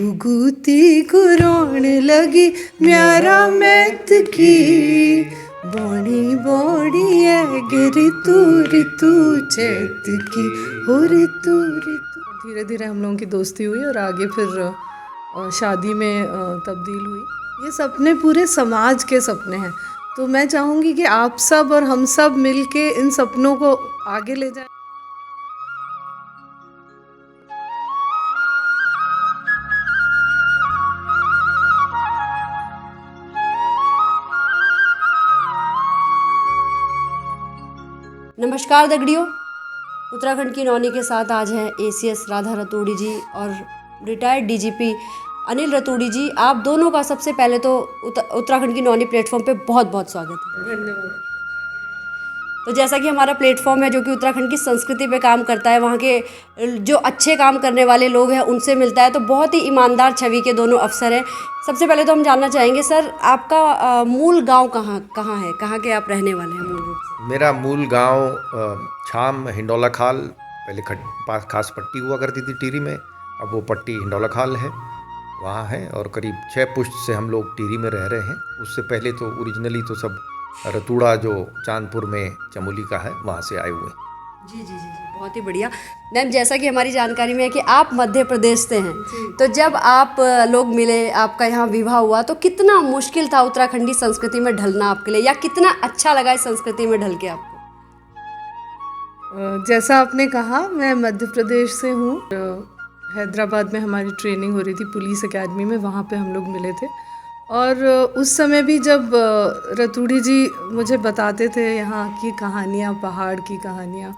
गुती कुरोण लगी म्यारा मैत की बोणी बोणी है ऋतु चैत की हो ऋतु। धीरे धीरे हम लोगों की दोस्ती हुई और आगे फिर शादी में तब्दील हुई। ये सपने पूरे समाज के सपने हैं, तो मैं चाहूँगी कि आप सब और हम सब मिल के इन सपनों को आगे ले जाएं। नमस्कार दगड़ियों, उत्तराखंड की नौनी के साथ आज हैं एसीएस राधा रतूड़ी जी और रिटायर्ड डीजीपी अनिल रतूड़ी जी। आप दोनों का सबसे पहले तो उत्तराखंड की नौनी प्लेटफॉर्म पे बहुत बहुत स्वागत है। धन्यवाद। तो जैसा कि हमारा प्लेटफॉर्म है जो कि उत्तराखंड की संस्कृति पे काम करता है, वहाँ के जो अच्छे काम करने वाले लोग हैं उनसे मिलता है, तो बहुत ही ईमानदार छवि के दोनों अफसर हैं। सबसे पहले तो हम जानना चाहेंगे सर, आपका मूल गाँव कहाँ है, कहाँ के आप रहने वाले हैं मूल रूप से? मेरा मूल गांव छाम हिंडोला खाल, पहले पास खास पट्टी हुआ करती थी टिहरी में, अब वो पट्टी हिंडोला खाल है, वहाँ है। और करीब 6 पुश्त से हम लोग टिहरी में रह रहे हैं। उससे पहले तो ओरिजिनली तो सब रतूड़ा जो चांदपुर में चमोली का है वहाँ से आए हुए हैं। जी जी जी जी, बहुत ही बढ़िया। मैम, जैसा कि हमारी जानकारी में है कि आप मध्य प्रदेश से हैं, तो जब आप लोग मिले, आपका यहाँ विवाह हुआ, तो कितना मुश्किल था उत्तराखंडी संस्कृति में ढलना आपके लिए, या कितना अच्छा लगा इस संस्कृति में ढल के आपको? जैसा आपने कहा, मैं मध्य प्रदेश से हूँ। हैदराबाद में हमारी ट्रेनिंग हो रही थी पुलिस एकेडमी में, वहाँ पे हम लोग मिले थे। और उस समय भी जब रतूड़ी जी मुझे बताते थे यहाँ की कहानियाँ, पहाड़ की कहानियाँ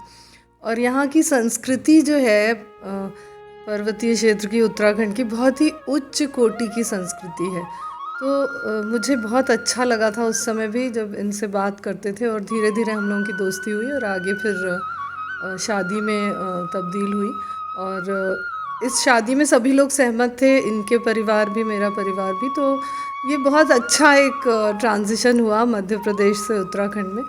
और यहाँ की संस्कृति जो है पर्वतीय क्षेत्र की, उत्तराखंड की बहुत ही उच्च कोटि की संस्कृति है, तो मुझे बहुत अच्छा लगा था उस समय भी जब इनसे बात करते थे। और धीरे धीरे हम लोगों की दोस्ती हुई और आगे फिर शादी में तब्दील हुई। और इस शादी में सभी लोग सहमत थे, इनके परिवार भी, मेरा परिवार भी, तो ये बहुत अच्छा एक ट्रांजिशन हुआ मध्य प्रदेश से उत्तराखंड में।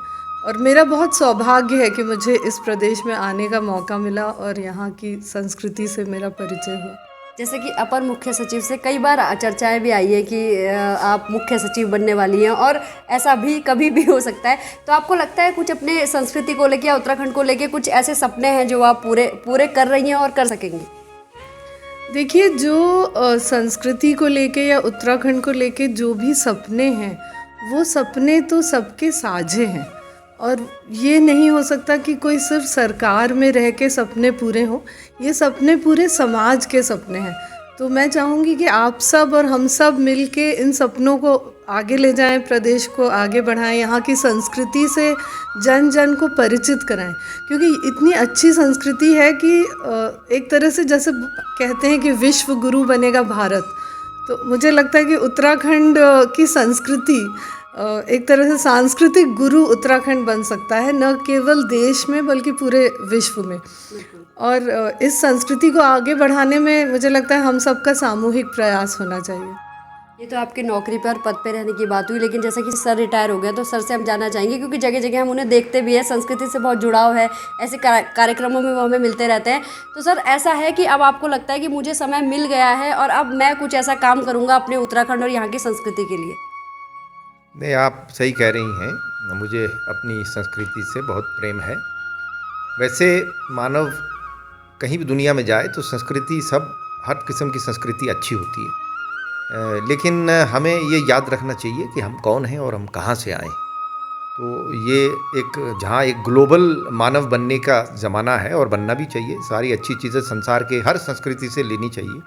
और मेरा बहुत सौभाग्य है कि मुझे इस प्रदेश में आने का मौका मिला और यहाँ की संस्कृति से मेरा परिचय हुआ। जैसे कि अपर मुख्य सचिव से कई बार चर्चाएं भी आई है कि आप मुख्य सचिव बनने वाली हैं, और ऐसा भी कभी भी हो सकता है। तो आपको लगता है कुछ अपने संस्कृति को लेकर या उत्तराखंड को लेकर कुछ ऐसे सपने हैं जो आप पूरे कर रही हैं और कर सकेंगी? देखिए, जो संस्कृति को लेके या उत्तराखंड को लेके जो भी सपने हैं, वो सपने तो सबके साझे हैं। और ये नहीं हो सकता कि कोई सिर्फ सरकार में रह के सपने पूरे हों, ये सपने पूरे समाज के सपने हैं। तो मैं चाहूँगी कि आप सब और हम सब मिल के इन सपनों को आगे ले जाएं, प्रदेश को आगे बढ़ाएं, यहाँ की संस्कृति से जन जन को परिचित कराएं, क्योंकि इतनी अच्छी संस्कृति है कि एक तरह से जैसे कहते हैं कि विश्व गुरु बनेगा भारत, तो मुझे लगता है कि उत्तराखंड की संस्कृति एक तरह से सांस्कृतिक गुरु उत्तराखंड बन सकता है, न केवल देश में बल्कि पूरे विश्व में। और इस संस्कृति को आगे बढ़ाने में मुझे लगता है हम सबका सामूहिक प्रयास होना चाहिए। ये तो आपकी नौकरी पर, पद पे रहने की बात हुई, लेकिन जैसा कि सर रिटायर हो गए, तो सर से हम जानना चाहेंगे, क्योंकि जगह जगह हम उन्हें देखते भी हैं, संस्कृति से बहुत जुड़ाव है, ऐसे कार्यक्रमों में वो हमें मिलते रहते हैं। तो सर, ऐसा है कि अब आपको लगता है कि मुझे समय मिल गया है और अब मैं कुछ ऐसा काम करूँगा अपने उत्तराखंड और यहाँ की संस्कृति के लिए? नहीं, आप सही कह रही हैं, मुझे अपनी संस्कृति से बहुत प्रेम है। वैसे मानव कहीं भी दुनिया में जाए तो संस्कृति, सब हर किस्म की संस्कृति अच्छी होती है, लेकिन हमें ये याद रखना चाहिए कि हम कौन हैं और हम कहाँ से आए। तो ये एक, जहाँ एक ग्लोबल मानव बनने का ज़माना है और बनना भी चाहिए, सारी अच्छी चीज़ें संसार के हर संस्कृति से लेनी चाहिए,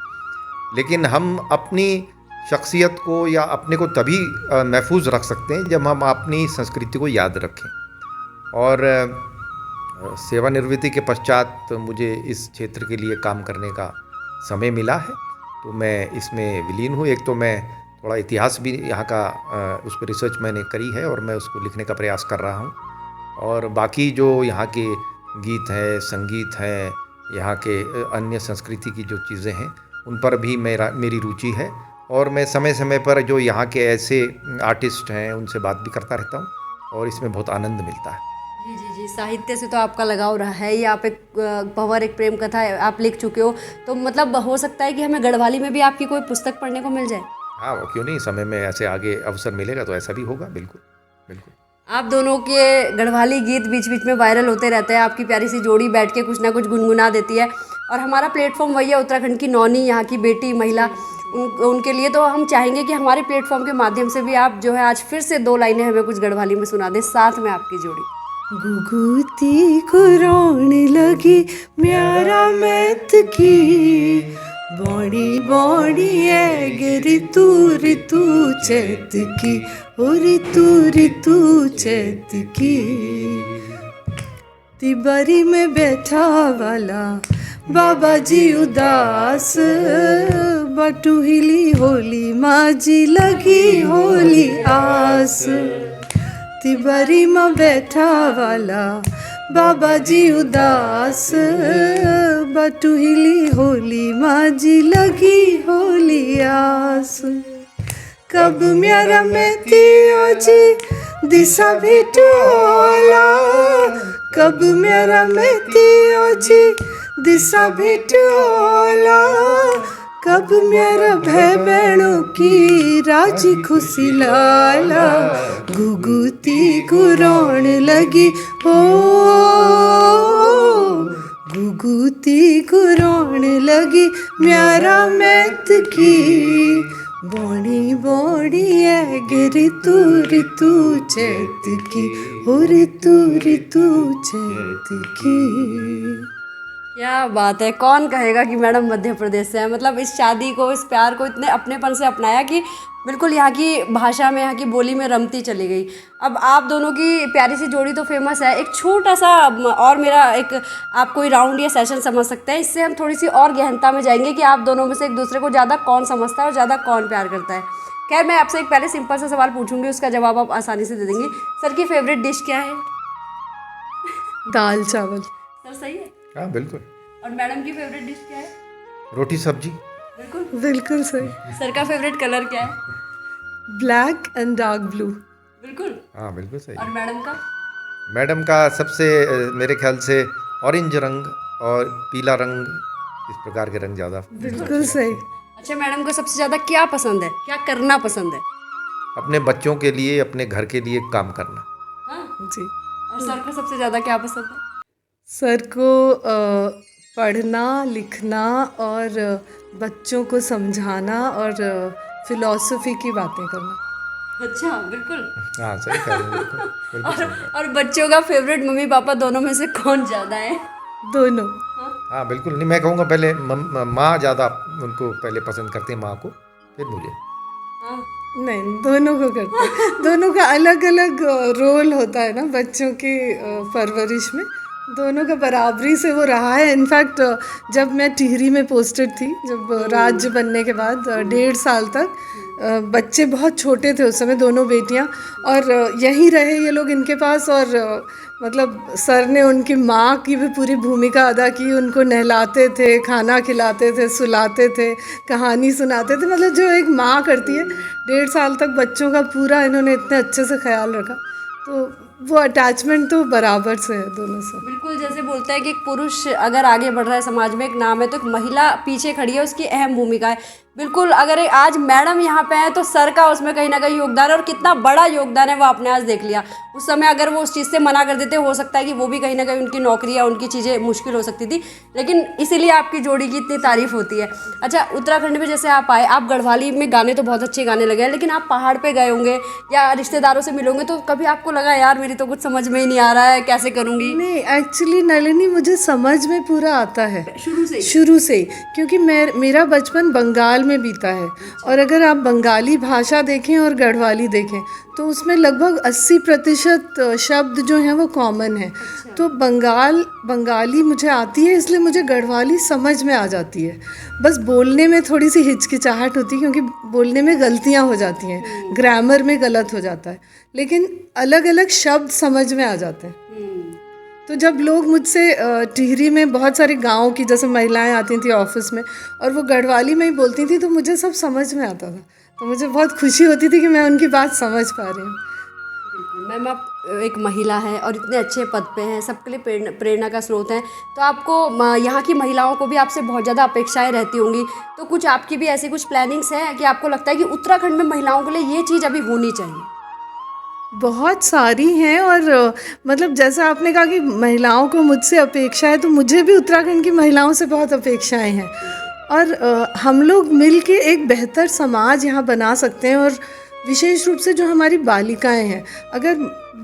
लेकिन हम अपनी शख्सियत को या अपने को तभी महफूज रख सकते हैं जब हम अपनी संस्कृति को याद रखें। और सेवानिवृत्ति के पश्चात मुझे इस क्षेत्र के लिए काम करने का समय मिला है, तो मैं इसमें विलीन हूँ। एक तो मैं थोड़ा इतिहास भी यहाँ का उस पर रिसर्च मैंने करी है और मैं उसको लिखने का प्रयास कर रहा हूँ। और बाकी जो यहाँ के गीत हैं, संगीत हैं, यहाँ के अन्य संस्कृति की जो चीज़ें हैं, उन पर भी मेरी रुचि है। और मैं समय समय पर जो यहाँ के ऐसे आर्टिस्ट हैं उनसे बात भी करता रहता हूँ और इसमें बहुत आनंद मिलता है। जी जी जी, साहित्य से तो आपका लगाव रहा है ही। आप एक भंवर, एक प्रेम कथा आप लिख चुके हो, तो मतलब हो सकता है कि हमें गढ़वाली में भी आपकी कोई पुस्तक पढ़ने को मिल जाए। हाँ, वो क्यों नहीं, समय में ऐसे आगे अवसर मिलेगा तो ऐसा भी होगा, बिल्कुल बिल्कुल। आप दोनों के गढ़वाली गीत बीच बीच में वायरल होते रहते हैं, आपकी प्यारी सी जोड़ी बैठ के कुछ ना कुछ गुनगुना देती है, और हमारा प्लेटफॉर्म वही है, उत्तराखंड की नौनी, यहाँ की बेटी महिला, उनके लिए तो हम चाहेंगे कि हमारे प्लेटफॉर्म के माध्यम से भी आप जो है आज फिर से 2 लाइनें हमें कुछ गढ़वाली में सुना दें, साथ में आपकी जोड़ी। गुगुती कुरोण लगी म्यारा मैत की, बड़ी बड़ी है ऋतु चैत की, ओ ऋतु चैत की। तिबारी में बैठा वाला बाबा जी उदास, बटुहिली होली माजी लगी होली आस। तिबारी में बैठा वाला बाबा जी उदास, बटुहिली होली माजी लगी होली आस। कब मेरा मेतियो जी दिशा भी टोला, कब मेरा मेतियो जी दिशा भी टोला, कब मेरा भाई बहनों की राजी खुशी लाला। गुगुती गुरोण लगी हो, गुगुती गुरोण लगी म्यारा मैत की, बड़ी बड़ी है ऋतु चैत की, हो ऋतु चैत की। क्या बात है, कौन कहेगा कि मैडम मध्य प्रदेश से है। मतलब इस शादी को, इस प्यार को इतने अपनेपन से अपनाया कि बिल्कुल यहाँ की भाषा में, यहाँ की बोली में रमती चली गई। अब आप दोनों की प्यारी सी जोड़ी तो फेमस है, एक छोटा सा और मेरा एक आप कोई राउंड या सेशन समझ सकते हैं, इससे हम थोड़ी सी और गहनता में जाएंगे कि आप दोनों में से एक दूसरे को ज़्यादा कौन समझता है और ज़्यादा कौन प्यार करता है। खैर, मैं आपसे एक पहले सिंपल सा सवाल पूछूंगी, उसका जवाब आप आसानी से दे देंगे। सर की फेवरेट डिश क्या है? दाल चावल। सर सही है? हाँ बिल्कुल। और मैडम की फेवरेट डिश क्या है? रोटी सब्जी। बिल्कुल बिल्कुल सही। सर का फेवरेट कलर क्या है? Black and dark blue. बिल्कुल। हाँ बिल्कुल सही। और मैडम का? मैडम का सबसे मेरे ख्याल से ऑरेंज रंग और पीला रंग, इस प्रकार के रंग ज़्यादा। बिल्कुल सही। अच्छा, मैडम को सबसे ज़्यादा क्या पसंद है, क्या करना पसंद है? अपने बच्चों के लिए, अपने घर के लिए काम करना। हाँ जी। और सर को सबसे ज़्यादा क्या पसंद है? सर को पढ़ना लिखना और बच्चों को समझाना और फिलॉसफी की बातें करना। अच्छा, बिल्कुल। हाँ सही कह रहे हैं, बिल्कुल बिल्कुल सही कह रहे हैं। और बच्चों का फेवरेट मम्मी पापा दोनों में से कौन ज़्यादा है? दोनों। हाँ बिल्कुल, नहीं मैं कहूँगा पहले माँ ज़्यादा उनको पहले पसंद करते हैं, माँ को, फिर मुझे। हाँ नहीं, दोनों को करते हैं। दोनों का अलग अलग रोल होता है ना बच्चों की परवरिश में, दोनों का बराबरी से वो रहा है। इनफैक्ट जब मैं टिहरी में पोस्टेड थी, जब राज्य बनने के बाद 1.5 साल तक बच्चे बहुत छोटे थे उस समय, दोनों बेटियां, और यहीं रहे ये लोग इनके पास, और मतलब सर ने उनकी माँ की भी पूरी भूमिका अदा की, उनको नहलाते थे, खाना खिलाते थे, सुलाते थे, कहानी सुनाते थे, मतलब जो एक माँ करती है। 1.5 साल तक बच्चों का पूरा इन्होंने इतने अच्छे से ख्याल रखा, तो वो अटैचमेंट तो बराबर से है दोनों से। बिल्कुल, जैसे बोलते हैं कि एक पुरुष अगर आगे बढ़ रहा है समाज में, एक नाम है, तो एक महिला पीछे खड़ी है, उसकी अहम भूमिका है। बिल्कुल, अगर आज मैडम यहाँ पे हैं तो सर का उसमें कहीं ना कहीं योगदान है, और कितना बड़ा योगदान है वो आपने आज देख लिया। उस समय अगर वो उस चीज़ से मना कर देते, हो सकता है कि वो भी कहीं ना कहीं उनकी नौकरी या उनकी चीज़ें मुश्किल हो सकती थी, लेकिन इसीलिए आपकी जोड़ी की इतनी तारीफ होती है। अच्छा, उत्तराखंड में जैसे आप आए, आप गढ़वाली में गाने तो बहुत अच्छे गाने लगे हैं, लेकिन आप पहाड़ पर गए होंगे या रिश्तेदारों से मिलोगे, तो कभी आपको लगा यार मेरी तो कुछ समझ में ही नहीं आ रहा है, कैसे करूँगी? नहीं, एक्चुअली नलिनी मुझे समझ में पूरा आता है शुरू से ही, क्योंकि मेरा बचपन बंगाल में बीता है, और अगर आप बंगाली भाषा देखें और गढ़वाली देखें तो उसमें लगभग 80% शब्द जो हैं वो कॉमन है। तो बंगाली मुझे आती है, इसलिए मुझे गढ़वाली समझ में आ जाती है। बस बोलने में थोड़ी सी हिचकिचाहट होती है, क्योंकि बोलने में गलतियाँ हो जाती हैं, ग्रामर में गलत हो जाता है, लेकिन अलग अलग शब्द समझ में आ जाते हैं। तो जब लोग मुझसे टिहरी में बहुत सारे गाँव की जैसे महिलाएं आती थी ऑफिस में, और वो गढ़वाली में ही बोलती थी, तो मुझे सब समझ में आता था, तो मुझे बहुत खुशी होती थी कि मैं उनकी बात समझ पा रही हूँ। मैम आप एक महिला हैं और इतने अच्छे पद पे हैं, सबके लिए प्रेरणा का स्रोत हैं, तो आपको यहाँ की महिलाओं को भी आपसे बहुत ज़्यादा अपेक्षाएं रहती होंगी, तो कुछ आपकी भी ऐसी कुछ प्लानिंग्स हैं कि आपको लगता है कि उत्तराखंड में महिलाओं के लिए ये चीज़ अभी होनी चाहिए? बहुत सारी हैं और मतलब जैसा आपने कहा कि महिलाओं को मुझसे अपेक्षा है, तो मुझे भी उत्तराखंड की महिलाओं से बहुत अपेक्षाएं हैं और हम लोग मिल के एक बेहतर समाज यहाँ बना सकते हैं। और विशेष रूप से जो हमारी बालिकाएं हैं, अगर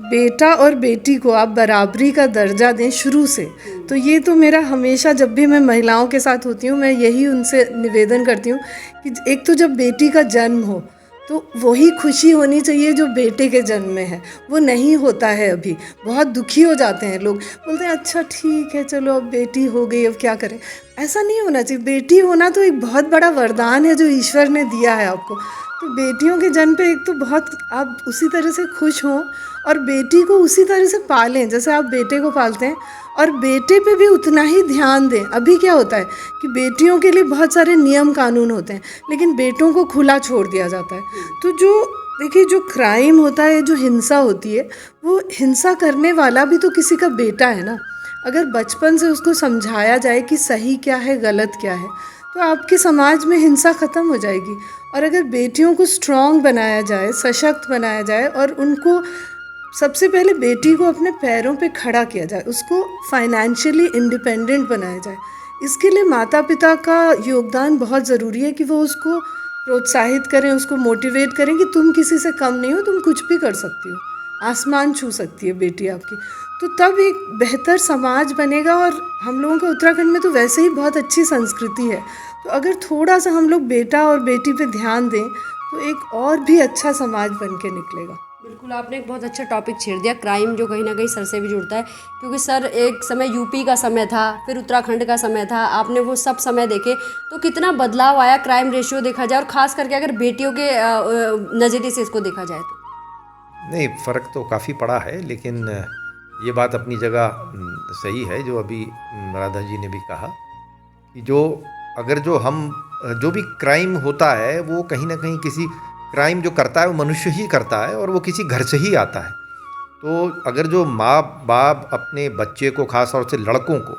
बेटा और बेटी को आप बराबरी का दर्जा दें शुरू से, तो ये तो मेरा हमेशा जब भी मैं महिलाओं के साथ होती हूँ मैं यही उनसे निवेदन करती हूँ कि एक तो जब बेटी का जन्म हो तो वही खुशी होनी चाहिए जो बेटे के जन्म में है, वो नहीं होता है। अभी बहुत दुखी हो जाते हैं लोग, बोलते हैं अच्छा ठीक है चलो अब बेटी हो गई अब क्या करें। ऐसा नहीं होना चाहिए। बेटी होना तो एक बहुत बड़ा वरदान है जो ईश्वर ने दिया है आपको। तो बेटियों के जन्म पे एक तो बहुत आप उसी तरह से खुश हों और बेटी को उसी तरह से पालें जैसे आप बेटे को पालते हैं, और बेटे पे भी उतना ही ध्यान दें। अभी क्या होता है कि बेटियों के लिए बहुत सारे नियम कानून होते हैं लेकिन बेटों को खुला छोड़ दिया जाता है। तो जो देखिए जो क्राइम होता है, जो हिंसा होती है, वो हिंसा करने वाला भी तो किसी का बेटा है ना। अगर बचपन से उसको समझाया जाए कि सही क्या है गलत क्या है, तो आपके समाज में हिंसा ख़त्म हो जाएगी। और अगर बेटियों को स्ट्रॉन्ग बनाया जाए, सशक्त बनाया जाए और उनको सबसे पहले बेटी को अपने पैरों पे खड़ा किया जाए, उसको फाइनेंशियली इंडिपेंडेंट बनाया जाए, इसके लिए माता पिता का योगदान बहुत ज़रूरी है कि वो उसको प्रोत्साहित करें, उसको मोटिवेट करें कि तुम किसी से कम नहीं हो, तुम कुछ भी कर सकती हो, आसमान छू सकती है बेटी आपकी। तो तब एक बेहतर समाज बनेगा। और हम लोगों का उत्तराखंड में तो वैसे ही बहुत अच्छी संस्कृति है, तो अगर थोड़ा सा हम लोग बेटा और बेटी पे ध्यान दें तो एक और भी अच्छा समाज बन के निकलेगा। बिल्कुल, आपने एक बहुत अच्छा टॉपिक छेड़ दिया, क्राइम जो कहीं ना कहीं सर से भी जुड़ता है, क्योंकि सर एक समय यूपी का समय था, फिर उत्तराखंड का समय था, आपने वो सब समय देखे तो कितना बदलाव आया क्राइम रेशियो देखा जाए, और ख़ास करके अगर बेटियों के नज़रिए से इसको देखा जाए तो। नहीं, फ़र्क तो काफ़ी पड़ा है, लेकिन ये बात अपनी जगह सही है जो अभी राधा जी ने भी कहा कि जो भी क्राइम होता है वो कहीं ना कहीं किसी क्राइम जो करता है वो मनुष्य ही करता है और वो किसी घर से ही आता है। तो अगर जो माँ बाप अपने बच्चे को, ख़ास तौर से लड़कों को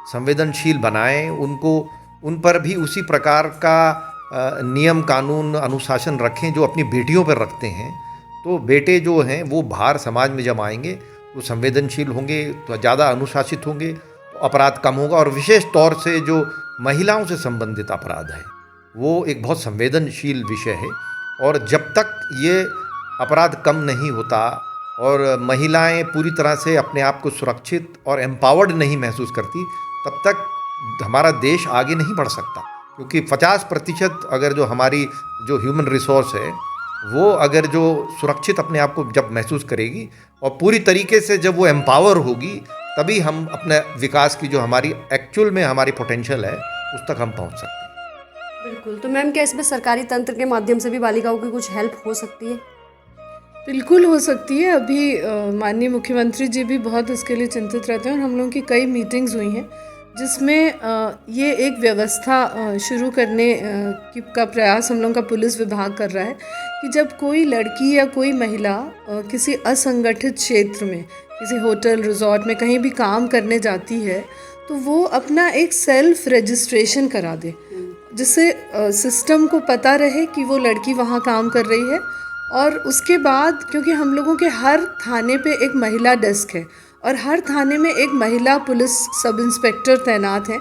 संवेदनशील बनाएं, उन पर भी उसी प्रकार का नियम कानून अनुशासन रखें जो अपनी बेटियों पर रखते हैं, तो बेटे जो हैं वो बाहर समाज में जब आएंगे तो संवेदनशील होंगे, तो ज़्यादा अनुशासित होंगे, तो अपराध कम होगा। और विशेष तौर से जो महिलाओं से संबंधित अपराध है वो एक बहुत संवेदनशील विषय है, और जब तक ये अपराध कम नहीं होता और महिलाएं पूरी तरह से अपने आप को सुरक्षित और एम्पावर्ड नहीं महसूस करती, तब तक हमारा देश आगे नहीं बढ़ सकता। क्योंकि 50% अगर जो हमारी जो ह्यूमन रिसोर्स है वो अगर जो सुरक्षित अपने आप को जब महसूस करेगी और पूरी तरीके से जब वो एम्पावर होगी, तभी हम अपने विकास की जो हमारी एक्चुअल में हमारी पोटेंशियल है उस तक हम पहुंच सकते हैं। बिल्कुल, तो मैम क्या इसमें सरकारी तंत्र के माध्यम से भी बालिकाओं की कुछ हेल्प हो सकती है? बिल्कुल हो सकती है। अभी माननीय मुख्यमंत्री जी भी बहुत इसके लिए चिंतित रहते हैं और हम लोगों की कई मीटिंग्स हुई हैं जिसमें ये एक व्यवस्था शुरू करने का प्रयास हम लोगों का पुलिस विभाग कर रहा है कि जब कोई लड़की या कोई महिला किसी असंगठित क्षेत्र में, किसी होटल रिजॉर्ट में कहीं भी काम करने जाती है, तो वो अपना एक सेल्फ रजिस्ट्रेशन करा दे, जिससे सिस्टम को पता रहे कि वो लड़की वहाँ काम कर रही है। और उसके बाद क्योंकि हम लोगों के हर थाने पे एक महिला डेस्क है और हर थाने में एक महिला पुलिस सब इंस्पेक्टर तैनात हैं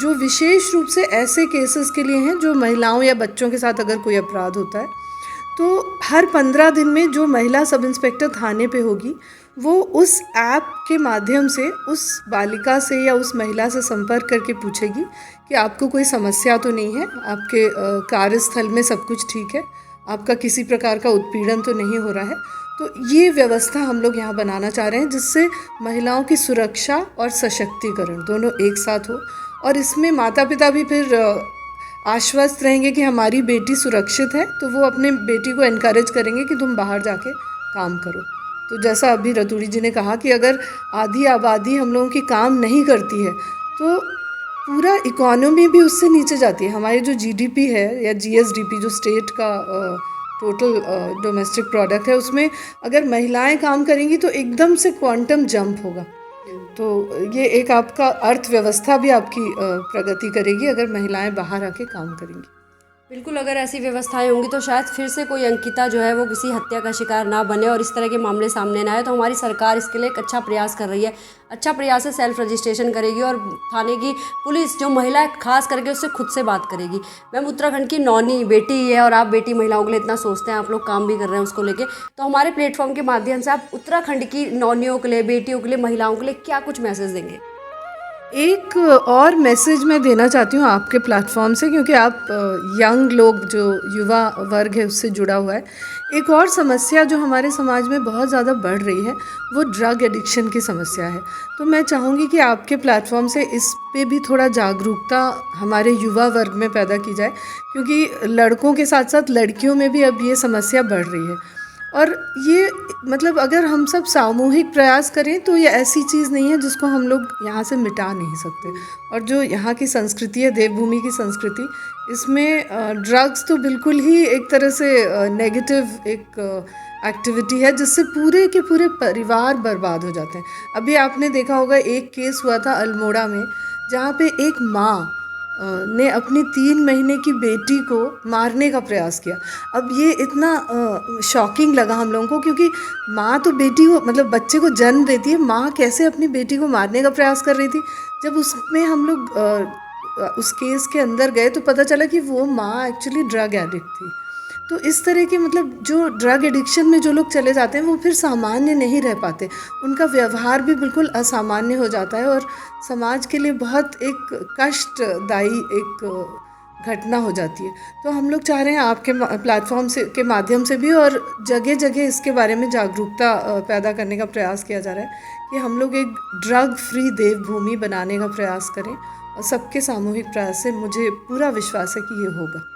जो विशेष रूप से ऐसे केसेस के लिए हैं जो महिलाओं या बच्चों के साथ अगर कोई अपराध होता है, तो हर 15 दिन में जो महिला सब इंस्पेक्टर थाने पे होगी वो उस ऐप के माध्यम से उस बालिका से या उस महिला से संपर्क करके पूछेगी कि आपको कोई समस्या तो नहीं है, आपके कार्यस्थल में सब कुछ ठीक है, आपका किसी प्रकार का उत्पीड़न तो नहीं हो रहा है। तो ये व्यवस्था हम लोग यहाँ बनाना चाह रहे हैं जिससे महिलाओं की सुरक्षा और सशक्तिकरण दोनों एक साथ हो, और इसमें माता पिता भी फिर आश्वस्त रहेंगे कि हमारी बेटी सुरक्षित है, तो वो अपने बेटी को एनकरेज करेंगे कि तुम बाहर जाके काम करो। तो जैसा अभी रतूड़ी जी ने कहा कि अगर आधी आबादी हम लोगों की काम नहीं करती है तो पूरा इकोनॉमी भी उससे नीचे जाती है। हमारी जो जीडीपी है या जीएसडीपी जो स्टेट का टोटल डोमेस्टिक प्रोडक्ट है, उसमें अगर महिलाएं काम करेंगी तो एकदम से क्वांटम जंप होगा। तो ये एक आपका अर्थव्यवस्था भी आपकी प्रगति करेगी अगर महिलाएं बाहर आके काम करेंगी। बिल्कुल, अगर ऐसी व्यवस्थाएं होंगी तो शायद फिर से कोई अंकिता जो है वो किसी हत्या का शिकार ना बने और इस तरह के मामले सामने ना आए। तो हमारी सरकार इसके लिए एक अच्छा प्रयास कर रही है। अच्छा प्रयास है, सेल्फ रजिस्ट्रेशन करेगी और थाने की पुलिस जो महिला है खास करके उससे खुद से बात करेगी। मैम, उत्तराखंड की नौनी बेटी है और आप बेटी महिलाओं के लिए इतना सोचते हैं, आप लोग काम भी कर रहे हैं उसको लेके, तो हमारे प्लेटफॉर्म के माध्यम से आप उत्तराखंड की नौनियों के लिए, बेटियों के लिए, महिलाओं के लिए क्या कुछ मैसेज देंगे? एक और मैसेज मैं देना चाहती हूँ आपके प्लेटफॉर्म से, क्योंकि आप यंग लोग, जो युवा वर्ग है, उससे जुड़ा हुआ है। एक और समस्या जो हमारे समाज में बहुत ज़्यादा बढ़ रही है वो ड्रग एडिक्शन की समस्या है। तो मैं चाहूँगी कि आपके प्लेटफॉर्म से इस पे भी थोड़ा जागरूकता हमारे युवा वर्ग में पैदा की जाए, क्योंकि लड़कों के साथ साथ लड़कियों में भी अब ये समस्या बढ़ रही है। और ये मतलब अगर हम सब सामूहिक प्रयास करें तो ये ऐसी चीज़ नहीं है जिसको हम लोग यहाँ से मिटा नहीं सकते। और जो यहाँ की संस्कृति है, देवभूमि की संस्कृति, इसमें ड्रग्स तो बिल्कुल ही एक तरह से नेगेटिव एक एक्टिविटी है जिससे पूरे के पूरे परिवार बर्बाद हो जाते हैं। अभी आपने देखा होगा, एक केस हुआ था अल्मोड़ा में, जहाँ पे एक माँ ने अपनी 3 महीने की बेटी को मारने का प्रयास किया। अब ये इतना शॉकिंग लगा हम लोगों को, क्योंकि माँ तो बेटी को, मतलब बच्चे को जन्म देती है, माँ कैसे अपनी बेटी को मारने का प्रयास कर रही थी। जब उसमें हम लोग उस केस के अंदर गए तो पता चला कि वो माँ एक्चुअली ड्रग एडिक्ट थी। तो इस तरह के मतलब जो ड्रग एडिक्शन में जो लोग चले जाते हैं वो फिर सामान्य नहीं रह पाते, उनका व्यवहार भी बिल्कुल असामान्य हो जाता है और समाज के लिए बहुत एक कष्टदायी एक घटना हो जाती है। तो हम लोग चाह रहे हैं आपके प्लेटफॉर्म से के माध्यम से भी और जगह जगह इसके बारे में जागरूकता पैदा करने का प्रयास किया जा रहा है कि हम लोग एक ड्रग फ्री देवभूमि बनाने का प्रयास करें, और सबके सामूहिक प्रयास से मुझे पूरा विश्वास है कि ये होगा।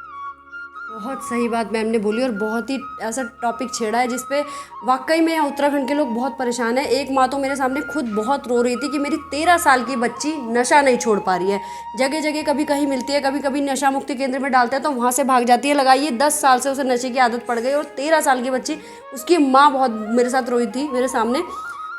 बहुत सही बात मैम ने बोली और बहुत ही ऐसा टॉपिक छेड़ा है जिस पे वाकई में यहाँ उत्तराखंड के लोग बहुत परेशान हैं। एक माँ तो मेरे सामने खुद बहुत रो रही थी कि मेरी 13 साल की बच्ची नशा नहीं छोड़ पा रही है। जगह जगह कभी कहीं मिलती है, कभी कभी नशा मुक्ति केंद्र में डालते हैं तो वहाँ से भाग जाती है। लगाइए 10 साल से उसे नशे की आदत पड़ गई और 13 साल की बच्ची, उसकी माँ बहुत मेरे साथ रोई थी मेरे सामने।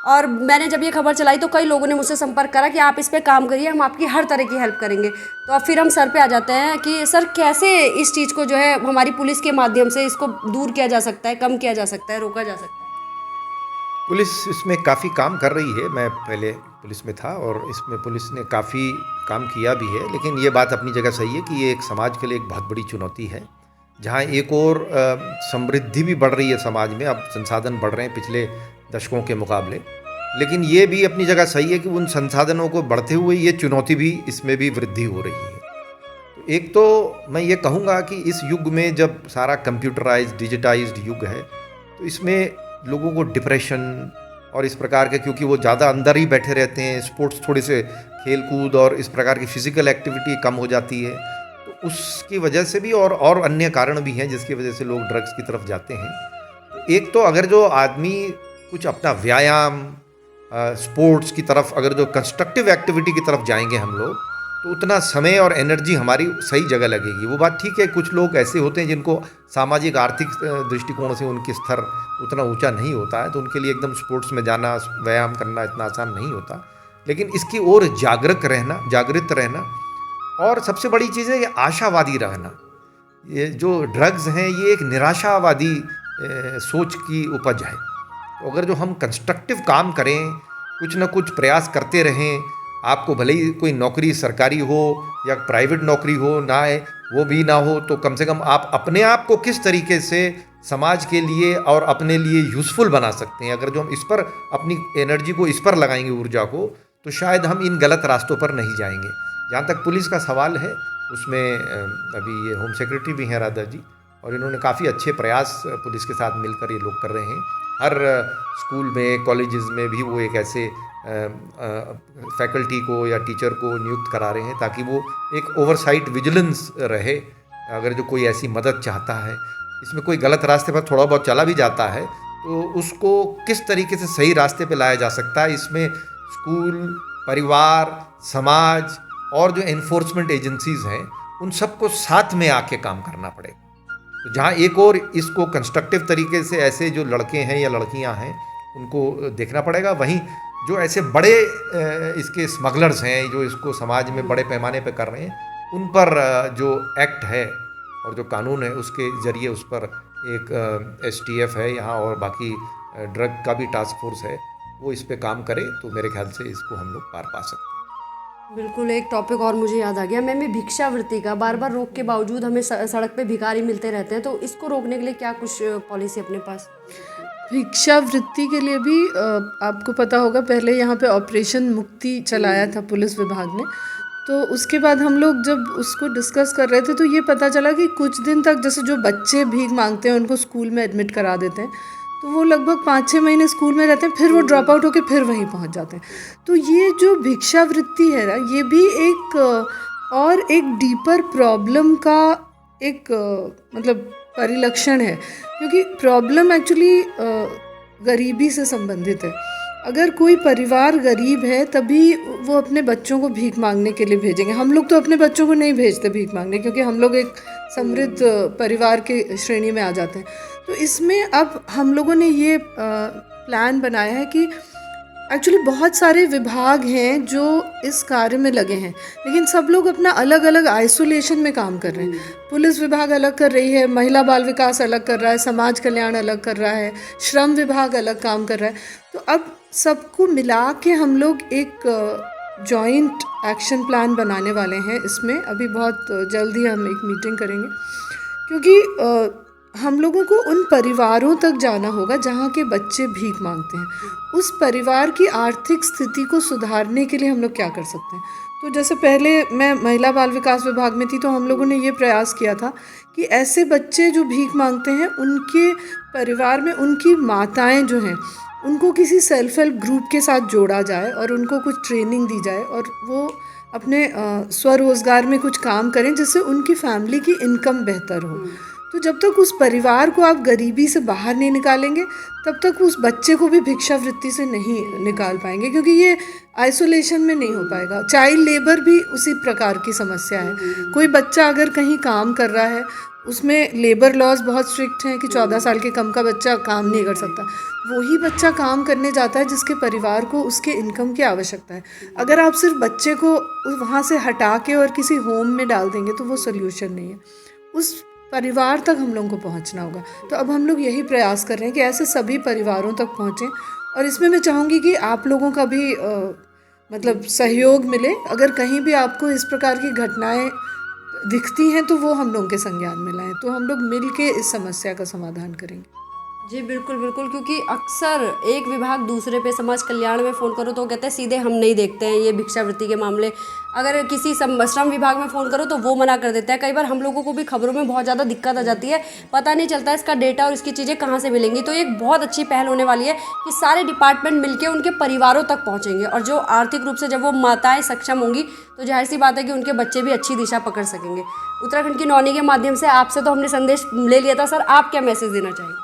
और मैंने जब ये खबर चलाई तो कई लोगों ने मुझसे संपर्क करा कि आप इस पे काम करिए, हम आपकी हर तरह की हेल्प करेंगे। तो अब फिर हम सर पे आ जाते हैं कि सर कैसे इस चीज़ को जो है हमारी पुलिस के माध्यम से इसको दूर किया जा सकता है, कम किया जा सकता है, रोका जा सकता है। पुलिस इसमें काफ़ी काम कर रही है। मैं पहले पुलिस में था और इसमें पुलिस ने काफ़ी काम किया भी है, लेकिन ये बात अपनी जगह सही है कि ये एक समाज के लिए एक बहुत बड़ी चुनौती है, जहाँ एक और समृद्धि भी बढ़ रही है समाज में। अब संसाधन बढ़ रहे हैं पिछले दशकों के मुकाबले, लेकिन ये भी अपनी जगह सही है कि उन संसाधनों को बढ़ते हुए ये चुनौती भी, इसमें भी वृद्धि हो रही है। तो एक तो मैं ये कहूँगा कि इस युग में जब सारा कंप्यूटराइज्ड डिजिटाइज्ड युग है, तो इसमें लोगों को डिप्रेशन और इस प्रकार के, क्योंकि वो ज़्यादा अंदर ही बैठे रहते हैं, स्पोर्ट्स थोड़े से खेल कूद और इस प्रकार की फिजिकल एक्टिविटी कम हो जाती है, तो उसकी वजह से भी और अन्य कारण भी हैं जिसकी वजह से लोग ड्रग्स की तरफ जाते हैं। तो एक तो अगर जो आदमी कुछ अपना व्यायाम, स्पोर्ट्स की तरफ, अगर जो कंस्ट्रक्टिव एक्टिविटी की तरफ जाएंगे हम लोग, तो उतना समय और एनर्जी हमारी सही जगह लगेगी। वो बात ठीक है, कुछ लोग ऐसे होते हैं जिनको सामाजिक आर्थिक दृष्टिकोण से उनके स्तर उतना ऊंचा नहीं होता है, तो उनके लिए एकदम स्पोर्ट्स में जाना, व्यायाम करना इतना आसान नहीं होता। लेकिन इसकी ओर जागृत रहना और सबसे बड़ी चीज़ है ये आशावादी रहना। ये जो ड्रग्स हैं ये एक निराशावादी सोच की उपज है। तो अगर जो हम कंस्ट्रक्टिव काम करें, कुछ ना कुछ प्रयास करते रहें, आपको भले ही कोई नौकरी सरकारी हो या प्राइवेट नौकरी हो ना है, वो भी ना हो, तो कम से कम आप अपने आप को किस तरीके से समाज के लिए और अपने लिए यूज़फुल बना सकते हैं, अगर जो हम इस पर अपनी एनर्जी को इस पर लगाएंगे, ऊर्जा को, तो शायद हम इन गलत रास्तों पर नहीं जाएंगे। जहाँ तक पुलिस का सवाल है, उसमें अभी ये होम सेक्रेटरी भी हैं राधा जी, और इन्होंने काफ़ी अच्छे प्रयास पुलिस के साथ मिलकर ये लोग कर रहे हैं। हर स्कूल में, कॉलेजेस में भी वो एक ऐसे फैकल्टी को या टीचर को नियुक्त करा रहे हैं ताकि वो एक ओवरसाइट विजिलेंस रहे। अगर जो कोई ऐसी मदद चाहता है, इसमें कोई गलत रास्ते पर थोड़ा बहुत चला भी जाता है, तो उसको किस तरीके से सही रास्ते पे लाया जा सकता है, इसमें स्कूल, परिवार, समाज और जो एनफोर्समेंट एजेंसीज़ हैं, उन सबको साथ में आके काम करना पड़ेगा। तो जहाँ एक और इसको कंस्ट्रक्टिव तरीके से ऐसे जो लड़के हैं या लड़कियाँ हैं उनको देखना पड़ेगा, वहीं जो ऐसे बड़े इसके स्मगलर्स हैं जो इसको समाज में बड़े पैमाने पर कर रहे हैं उन पर जो एक्ट है और जो कानून है उसके ज़रिए उस पर एक STF है यहाँ और बाकी ड्रग का भी टास्क फोर्स है, वो इस पे काम करे तो मेरे ख्याल से इसको हम लोग पार पा सकते हैं। बिल्कुल, एक टॉपिक और मुझे याद आ गया मैम, ये भिक्षावृत्ति का बार बार रोक के बावजूद हमें सड़क पे भिखारी मिलते रहते हैं, तो इसको रोकने के लिए क्या कुछ पॉलिसी अपने पास? भिक्षावृत्ति के लिए भी आपको पता होगा पहले यहाँ पे ऑपरेशन मुक्ति चलाया था पुलिस विभाग ने, तो उसके बाद हम लोग जब उसको डिस्कस कर रहे थे तो ये पता चला कि कुछ दिन तक जैसे जो बच्चे भीख मांगते हैं उनको स्कूल में एडमिट करा देते हैं, तो वो लगभग 5-6 महीने स्कूल में रहते हैं, फिर वो ड्रॉप आउट होकर फिर वहीं पहुंच जाते हैं। तो ये जो भिक्षावृत्ति है ना, ये भी एक डीपर प्रॉब्लम का एक मतलब परिलक्षण है, क्योंकि प्रॉब्लम एक्चुअली गरीबी से संबंधित है। अगर कोई परिवार गरीब है तभी वो अपने बच्चों को भीख मांगने के लिए भेजेंगे। हम लोग तो अपने बच्चों को नहीं भेजते भीख मांगने, क्योंकि हम लोग एक समृद्ध परिवार के श्रेणी में आ जाते हैं। तो इसमें अब हम लोगों ने ये प्लान बनाया है कि एक्चुअली बहुत सारे विभाग हैं जो इस कार्य में लगे हैं, लेकिन सब लोग अपना अलग अलग आइसोलेशन में काम कर रहे हैं। पुलिस विभाग अलग कर रही है, महिला बाल विकास अलग कर रहा है, समाज कल्याण अलग कर रहा है, श्रम विभाग अलग काम कर रहा है। तो अब सबको मिला के हम लोग एक जॉइंट एक्शन प्लान बनाने वाले हैं। इसमें अभी बहुत जल्दी हम एक मीटिंग करेंगे, क्योंकि हम लोगों को उन परिवारों तक जाना होगा जहाँ के बच्चे भीख मांगते हैं। उस परिवार की आर्थिक स्थिति को सुधारने के लिए हम लोग क्या कर सकते हैं। तो जैसे पहले मैं महिला बाल विकास विभाग में थी, तो हम लोगों ने ये प्रयास किया था कि ऐसे बच्चे जो भीख मांगते हैं उनके परिवार में उनकी माताएं जो हैं उनको किसी सेल्फ हेल्प ग्रुप के साथ जोड़ा जाए और उनको कुछ ट्रेनिंग दी जाए और वो अपने स्वरोजगार में कुछ काम करें जिससे उनकी फैमिली की इनकम बेहतर हो। तो जब तक उस परिवार को आप गरीबी से बाहर नहीं निकालेंगे तब तक उस बच्चे को भी भिक्षावृत्ति से नहीं निकाल पाएंगे, क्योंकि ये आइसोलेशन में नहीं हो पाएगा। चाइल्ड लेबर भी उसी प्रकार की समस्या है। कोई बच्चा अगर कहीं काम कर रहा है, उसमें लेबर लॉज बहुत स्ट्रिक्ट हैं कि 14 साल के कम का बच्चा काम नहीं कर सकता। वही बच्चा काम करने जाता है जिसके परिवार को उसके इनकम की आवश्यकता है। अगर आप सिर्फ बच्चे को वहाँ से हटा के और किसी होम में डाल देंगे तो वो सोल्यूशन नहीं है। उस परिवार तक हम लोगों को पहुंचना होगा। तो अब हम लोग यही प्रयास कर रहे हैं कि ऐसे सभी परिवारों तक पहुंचें, और इसमें मैं चाहूँगी कि आप लोगों का भी मतलब सहयोग मिले। अगर कहीं भी आपको इस प्रकार की घटनाएं दिखती हैं तो वो हम लोगों के संज्ञान में लाएं, तो हम लोग मिल के इस समस्या का समाधान करेंगे। जी बिल्कुल बिल्कुल, क्योंकि अक्सर एक विभाग दूसरे पे, समाज कल्याण में फ़ोन करो तो वो कहते हैं सीधे हम नहीं देखते हैं ये भिक्षावृत्ति के मामले। अगर किसी श्रम विभाग में फ़ोन करो तो वो मना कर देता है। कई बार हम लोगों को भी खबरों में बहुत ज़्यादा दिक्कत आ जाती है, पता नहीं चलता इसका डेटा और इसकी चीज़ें कहाँ से मिलेंगी। तो एक बहुत अच्छी पहल होने वाली है कि सारे डिपार्टमेंट मिलकर उनके परिवारों तक पहुँचेंगे, और जो आर्थिक रूप से जब वो माताएँ सक्षम होंगी तो जाहिर सी बात है कि उनके बच्चे भी अच्छी दिशा पकड़ सकेंगे। उत्तराखंड की नौनी के माध्यम से आपसे तो हमने संदेश ले लिया था, सर आप क्या मैसेज देना चाहेंगे?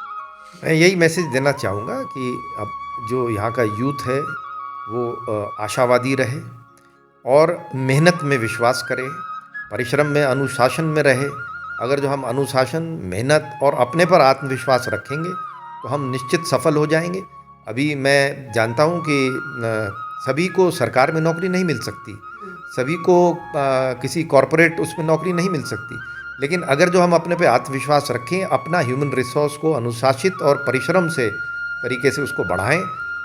मैं यही मैसेज देना चाहूँगा कि अब जो यहाँ का यूथ है वो आशावादी रहे और मेहनत में विश्वास करे, परिश्रम में, अनुशासन में रहे। अगर जो हम अनुशासन, मेहनत और अपने पर आत्मविश्वास रखेंगे तो हम निश्चित सफल हो जाएंगे। अभी मैं जानता हूँ कि सभी को सरकार में नौकरी नहीं मिल सकती, सभी को किसी कॉरपोरेट उसमें नौकरी नहीं मिल सकती, लेकिन अगर जो हम अपने पे आत्मविश्वास रखें, अपना ह्यूमन रिसोर्स को अनुशासित और परिश्रम से तरीके से उसको बढ़ाएं,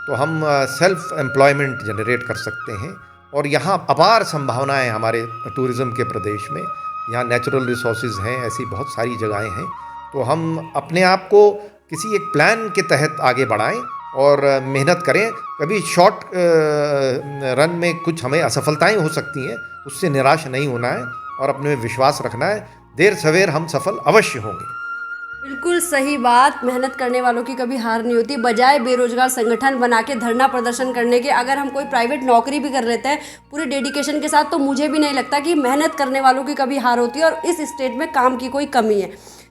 तो हम सेल्फ एम्प्लॉयमेंट जनरेट कर सकते हैं। और यहाँ अपार संभावनाएं हमारे टूरिज़्म के प्रदेश में, यहाँ नेचुरल रिसोर्सेज हैं, ऐसी बहुत सारी जगहें हैं। तो हम अपने आप को किसी एक प्लान के तहत आगे बढ़ाएं और मेहनत करें। कभी शॉर्ट रन में कुछ हमें असफलताएं हो सकती हैं, उससे निराश नहीं होना है और अपने में विश्वास रखना है। देर सवेर हम सफल अवश्य होंगे। बिल्कुल सही बात, मेहनत करने वालों की कभी हार नहीं होती। बजाय बेरोजगार संगठन बना के धरना प्रदर्शन करने के, अगर हम कोई प्राइवेट नौकरी भी कर लेते हैं पूरे डेडिकेशन के साथ, तो मुझे भी नहीं लगता कि मेहनत करने वालों की कभी हार होती है और इस स्टेट में काम की कोई कमी है।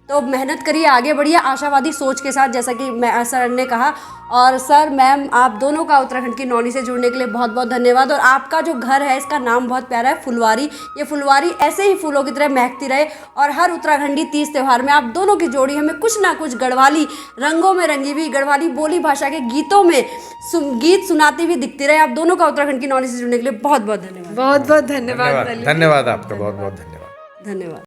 तो मेहनत करिए, आगे बढ़िए आशावादी सोच के साथ, जैसा कि मैं सर ने कहा। और सर, मैम, आप दोनों का उत्तराखंड की नौनी से जुड़ने के लिए बहुत बहुत धन्यवाद। और आपका जो घर है इसका नाम बहुत प्यारा है, फुलवारी। ये फुलवारी ऐसे ही फूलों की तरह महकती रहे और हर उत्तराखंडी तीज त्यौहार में आप दोनों की जोड़ी हमें कुछ ना कुछ गढ़वाली रंगों में रंगी हुई, गढ़वाली बोली भाषा के गीतों में गीत सुनाती हुई दिखती रहे। आप दोनों का उत्तराखंड की नौनी से जुड़ने के लिए बहुत बहुत धन्यवाद। बहुत बहुत धन्यवाद। धन्यवाद आपका, बहुत बहुत धन्यवाद। धन्यवाद।